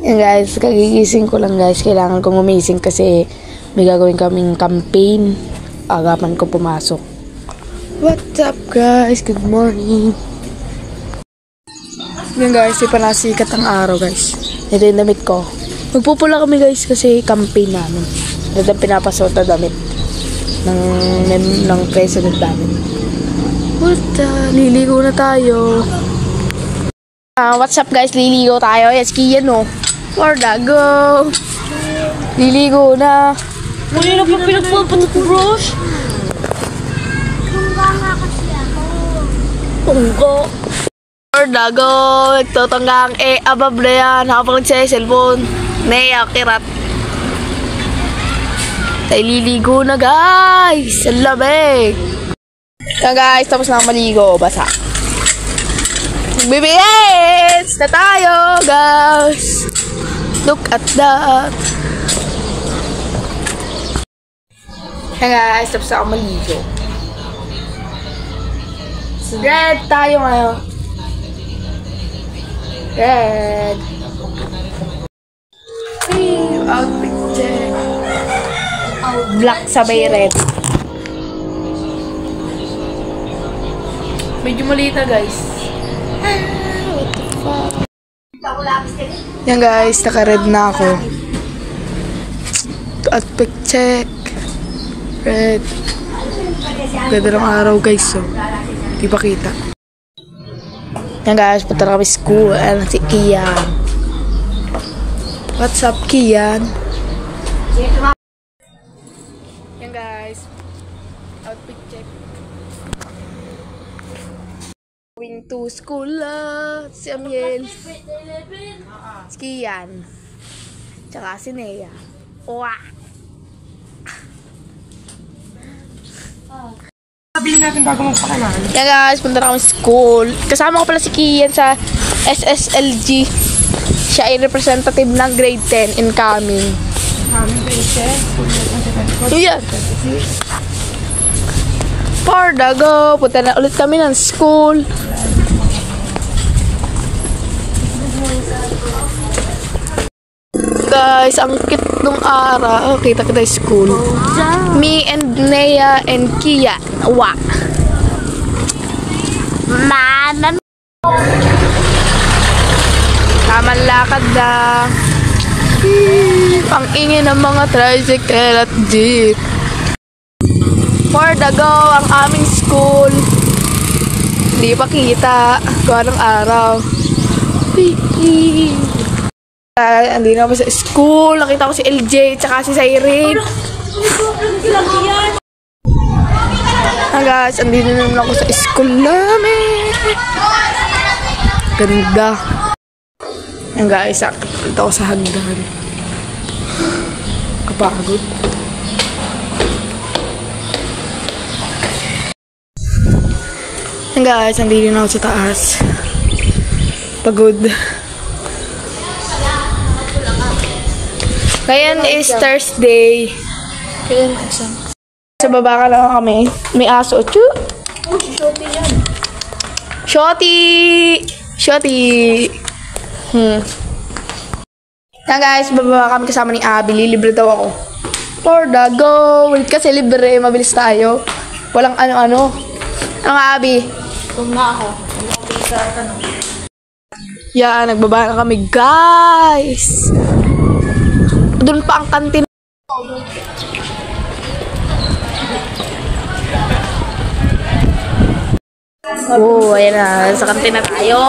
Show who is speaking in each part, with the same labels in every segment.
Speaker 1: Yan guys, kagigising ko lang guys. Kailangan kong umising kasi may gagawin kaming campaign. Agapan ko pumasok. What's up guys? Good morning. Yan guys, ipanasikat ang araw guys. Ito yung damit ko. Magpupula kami guys kasi campaign namin. Ito ang pinapasot na damit ng president namin. Liligo na tayo. What's up guys? Liligo tayo. Yes, Kian no. For the go. Liligo na.
Speaker 2: Muli na pa pinagpapatok ko, Rosh.
Speaker 3: Tungga nga kasi ako.
Speaker 2: Tungga.
Speaker 1: For the go. Tutunggang above na yan. Habang nagsa-cellphone. Naya, kirat. Tayo liligo na guys. Ang lamig. Yan guys, tapos na maligo. Basa. BBS na tayo guys. Look at that. Yan guys, tapos na maligo. Red tayo ngayon. Red. Outfit check. Black sabay red. Medyo maliit na guys. What the fuck? Yan guys, naka-red na ako. Outfit check. Red. Ganda ng araw guys, so. Di pa kita. Yan guys, punta na kami school. Ayan si Kian. What's up, Kian? Yan guys. Outfit check. Going to school si Amiel. Si Kian. Tsaka si Nea. Wah!
Speaker 2: Sabihin natin bago magpakalan.
Speaker 1: Yan guys, punta na kami sa school. Kasama ko pala si Kian sa SSLG. Siya ay representative ng grade 10 incoming. Yan. For the go. Punta na ulit kami ng school. Guys, ang cute nung araw. Kita kita sa school. Me and Nea and Kia. Wa. Mama. Tamang lakad na. Ang ingay ng mga tricycle at jeep. For the go, ang aming school. Hindi pa kita. Gawa ng araw. Hindi na ako sa school. Nakita ko si LJ tsaka si Cyrene. Guys, andito na naman ako sa school namin. Ganda. Yan guys, ito ako sa hagdan. Kapagod. Yan guys, andito na ako sa taas. Pagod. Ngayon is Thursday. Sa baba ka lang kami. May aso. Chu!
Speaker 2: Oh, si Shotty yan.
Speaker 1: Shotty! Shotty! Yan guys, bababa kami kasama ni Abby. Lilibre daw ako. For the go! Wait kasi libre. Mabilis tayo. Walang ano-ano. Ang Abby?
Speaker 2: Kung na ako. Ano ako sa tanong?
Speaker 1: Yan, nagbaba na kami guys! Doon pa ang kantin. Oh, ayan na. Sa kantin na tayo.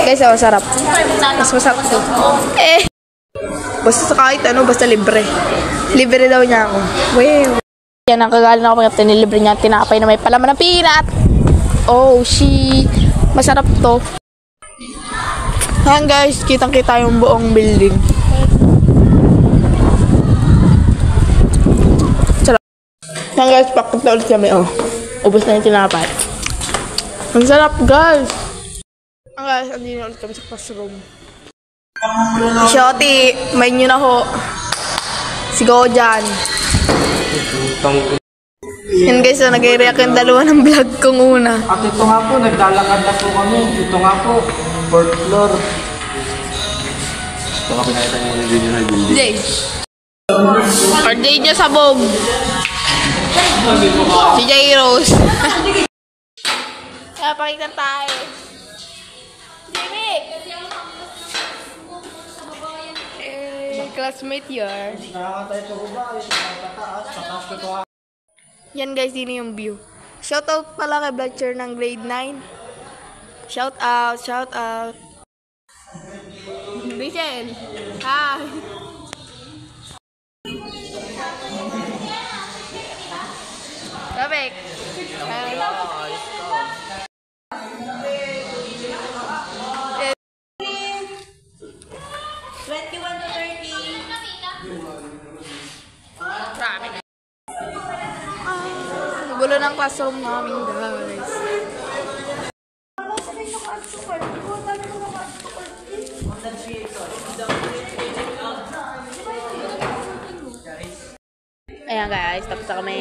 Speaker 1: Guys, masarap. Mas masarap to. Basta kahit ano, basta libre. Libre daw niya ako. Wow. Yan, ang kagaling ako pag tinilibre niya. Tinapay na may palaman ng peanut. Oh, masarap to. Ayan guys, kitang-kita yung buong building. Sarap. Ayan guys, pakit na ulit kami, oh. Ubus na yung tinapay. Ang sarap guys. Ayan guys, andin na ulit kami sa classroom. Shotty, may nyo na ho. Sigaw dyan. Yan guys, so nag-react yung dalawa ng vlog kong una.
Speaker 3: At ito nga po, naglalakad na po kami. Ito nga po, 4th floor.
Speaker 4: Baka pinakita niyo muna yung video na building.
Speaker 1: Jay. Birthday niya sabog. Si Jairos. Kaya pakita tayo. Jimmy! Classmate yun.
Speaker 3: Nakakatay ito ba? Pataas ko ito.
Speaker 1: Yan guys, dito yung view. Shoutout pala kay Blatcher ng grade 9. Shout out. Rachel. Hi. Babek. Gulo ng classroom namin, guys. Ayan guys, tapos na kami.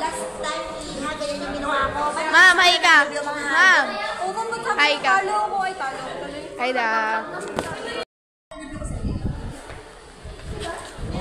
Speaker 2: Last time, ganyan yung ginawa ko.
Speaker 1: Ma'am, hi ka. Ma'am. Hi ka.
Speaker 2: Talo ko ay talo.
Speaker 1: Hi da.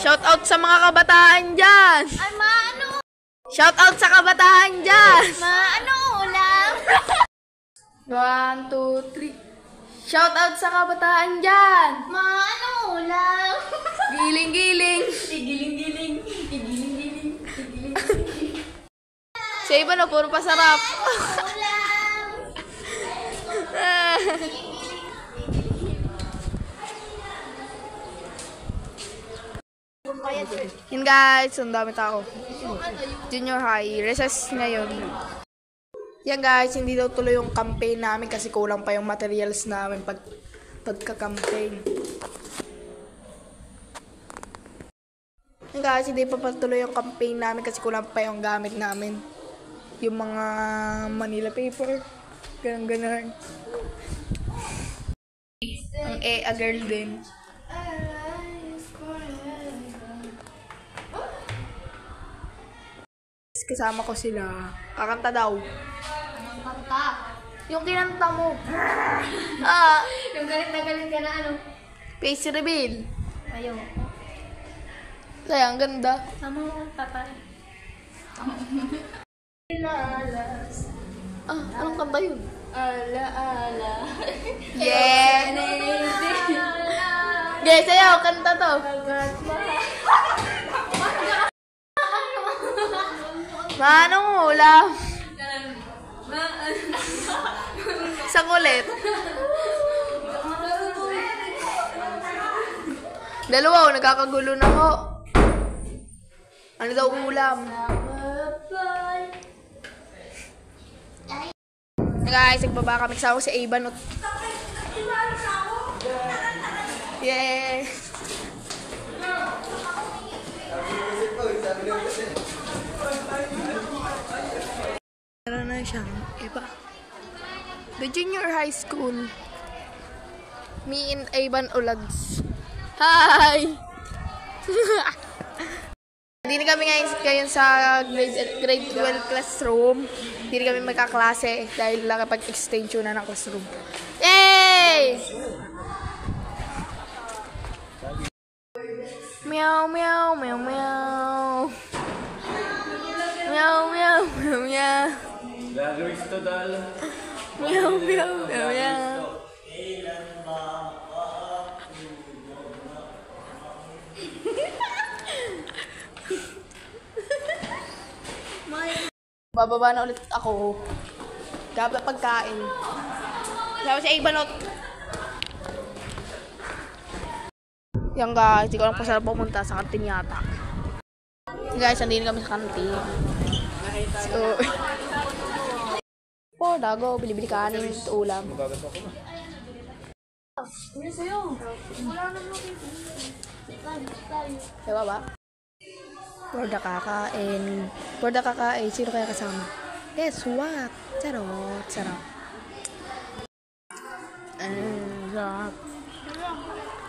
Speaker 1: Shout out sa mga kabataan dyan.
Speaker 2: Ay, maano?
Speaker 1: Shout out sa kabataan dyan.
Speaker 2: Maano ulam?
Speaker 1: 1, 2, 3. Shout out sa kabataan dyan.
Speaker 2: Maano ulam?
Speaker 1: Giling-giling.
Speaker 2: Giling-giling.
Speaker 1: Sa iba na, puro pasarap.
Speaker 2: Ulam.
Speaker 1: Yun guys, ang dami tao. Junior high, recess ngayon. Yan guys, hindi daw tuloy yung campaign namin kasi kulang pa yung materials namin pagka-campaign. Yan guys, hindi pa patuloy yung campaign namin kasi kulang pa yung gamit namin. Yung mga Manila paper, ganun. Ang a girl din. Kasama ko sila. Kakanta daw.
Speaker 2: Anong kanta?
Speaker 1: Yung kinanta mo.
Speaker 2: Yung galit na ano?
Speaker 1: Face reveal.
Speaker 2: Ayaw.
Speaker 1: Kaya, ang ganda.
Speaker 2: Sama mo kanta tayo.
Speaker 1: Anong kanta yun?
Speaker 2: Ala.
Speaker 1: Yeah! Guys, ayaw, kanta to. Manong ulam? Isang ulit. Dalawa, nagkakagulo na ko. Ano daw ulam? Guys, nagbaba kami. Kasama ko si Abanot. Yeah! Meron na siyang iba. The junior high school. Me and Ivan Ulags. Hi! Hindi na kami ngayon sa grade 12 classroom. Hindi na kami magkaklase dahil nakapag-extension na ng classroom. Yay! Meow, meow, meow, meow. Meow, meow, meow, meow.
Speaker 4: Gagawin ito dahil.
Speaker 1: Meow, meow, meow, meow. Bababa na ulit ako. Gabla pagkain. Sabi si Ibanot. Yan guys, hindi ko lang pa sarap pumunta sa kantin yata. Guys, nandito kami sa kantin. So, dago, bili-bili kanin, ulam.
Speaker 2: Ano sa'yo? Wala naman
Speaker 1: Diba ba? For the kakain. Sino kaya kasama? Guess what? Charot. Sarap.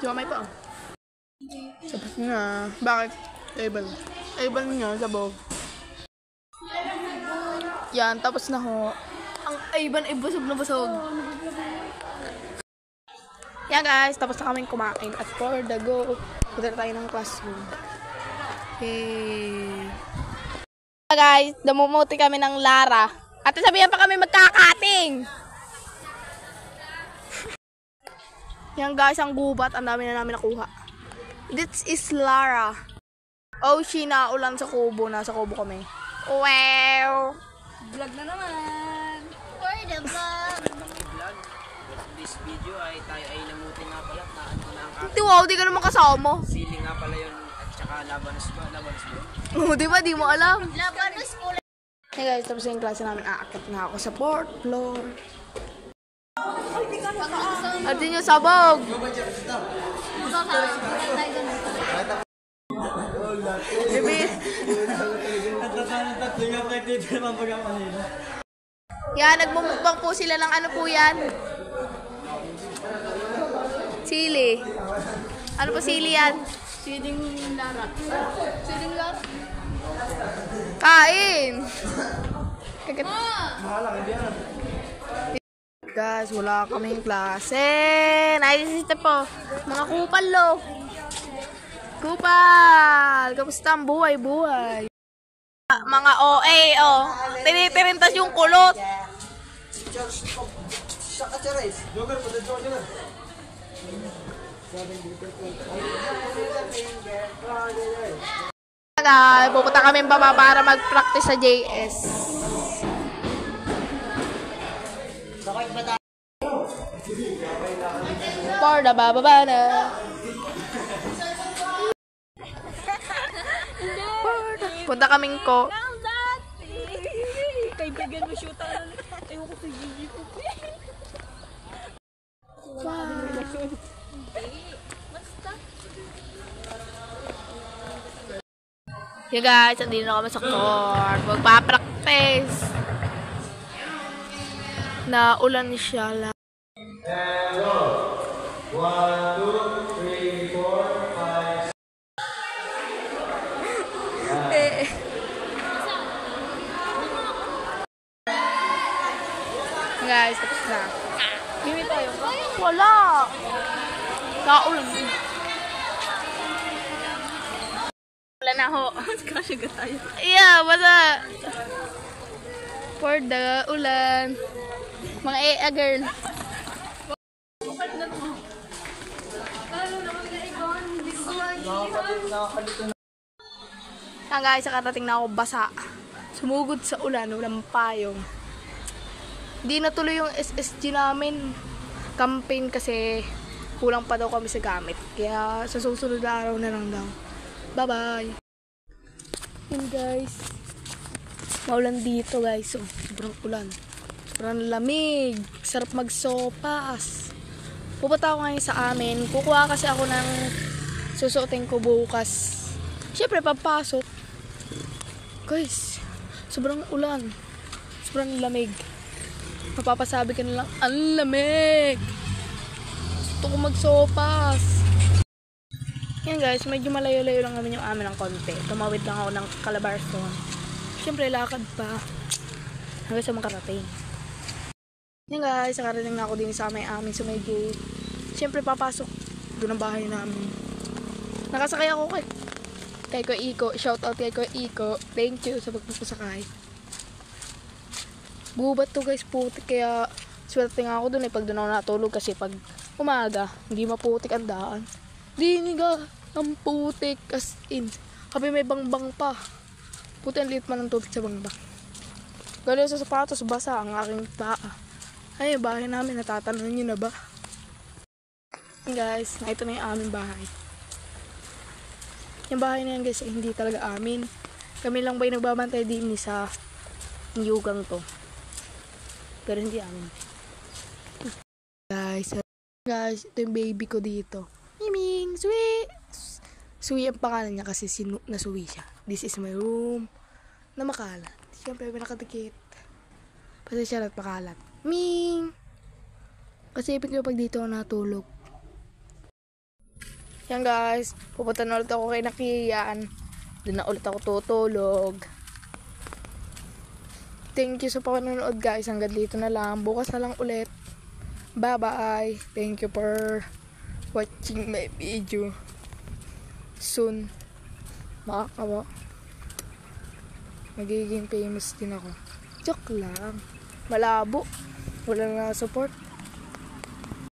Speaker 1: Sumamay pa. Sabat nga. Bakit? Table niya, sabog. Yan, tapos na ho. Ang Ivan ay busog na busog. Yan guys, tapos na kaming kumain. At for the go, punta tayo ng classroom. Hey. Guys, namumuti kami ng Lara. At sabihan pa kami magkakating. Yan guys, ang gubat. Ang dami na namin nakuha. This is Lara. Oh, na ulan sa kubo. Nasa kubo kami. Wow!
Speaker 2: Vlog na naman. For the vlog.
Speaker 3: This video ay tayo ay namuti nga pala. Taan ko na ang
Speaker 1: Hindi, wow, di ka naman kasama.
Speaker 3: sili nga pala yun. At saka labanos ba? Labanos ba?
Speaker 1: Oh, di ba? Di mo alam.
Speaker 2: Labanos ko.
Speaker 1: Hey guys, tapos yung klase namin. Aakit na ako sa 4th floor. At yun yung sabog. Bibi. Yan, nagmumukbang po sila ng ano po yan? Sili. Ano po sili yan? Siling Lara. Siling Lara? Kain! Kagat. Guys, wala kaming klase. Naisisita po. Mga kupal lo. Kupal! Kamusta ang buhay? Mga OA, oh. Tinitirintas yung kulot. Guys, pupunta kami baba para mag-practice sa JS. For the bababa na. Punta kaming ko.
Speaker 2: Kaibigan mo shoot ako. Ewan ko sa Gigi ko.
Speaker 1: Yeah guys, andito na kami sa court. Magpa-practice. Na ulan siya lang.
Speaker 4: Hello. 1, 2, 3, 4, 5.
Speaker 1: Guys, tapos na. Kimi tayo. Wala. Kaulan. Wala na ho.
Speaker 2: Kasyaga tayo.
Speaker 1: Yeah, basta. For the ulan. Mga girl. Yan guys, nakarating na ako basa. Sumugod sa ulan, walang payong. Di natuloy yung SSG namin campaign kasi kulang pa daw kami sa gamit. Kaya sa susunod na araw na lang daw. Bye-bye! Yun guys. Maulan dito guys. So, sobrang ulan. Sobrang lamig. Sarap magsopas. Pupunta ako ngayon sa amin. Kukuha kasi ako ng susuotin ko bukas. Siyempre, papasok. Guys, sobrang ulan. Sobrang lamig. Mapapasabi ka na lang, ang lamig! Gusto ko magsopas. Yan guys, medyo malayo-layo lang namin yung amin ng konti. Tumawid lang ako ng Calabarzon. Siyempre, lakad pa. Hanggang sa makarating. Yan guys, nakarating na ako din sa amin sa may gate. Siyempre, papasok doon ang bahay namin. Nakasakay ako kay Kuya Iko. Shout out kay Kuya Iko. Thank you sa pagpapasakay. Gubat to guys, putik. Kaya swerte nga ako dun pag doon ako natulog. Kasi pag umaga, hindi maputik ang daan. Diniga, ang putik. As in, kami may bangbang pa. Puti ang liit man ng tubig sa bangbang. Galing sa sapatos, basa ang aking paa. Ay, bahay namin, natatanong nyo na ba? Guys, ito na yung aming bahay. Yung bahay na yan guys, hindi talaga amin. Kami lang ba yung nagbabantay din sa yugang to. Pero hindi amin. Guys, ito yung baby ko dito. Miming, Sui! Sui ang pangalan niya kasi nasuwi siya. This is my room. Na makalat. Siyempre, pinakadikit. Pasensya at makalat. Ming! Kasi ipin ko pag dito ako natulog. Yan guys, pupunta na ulit ako kay Nakiyan. Doon na ulit ako tutulog. Thank you sa panonood guys. Hanggang dito na lang. Bukas na lang ulit. Bye-bye. Thank you for watching my video. Soon. Makakawa. Magiging famous din ako. Joke lang. Malabo. Wala na support.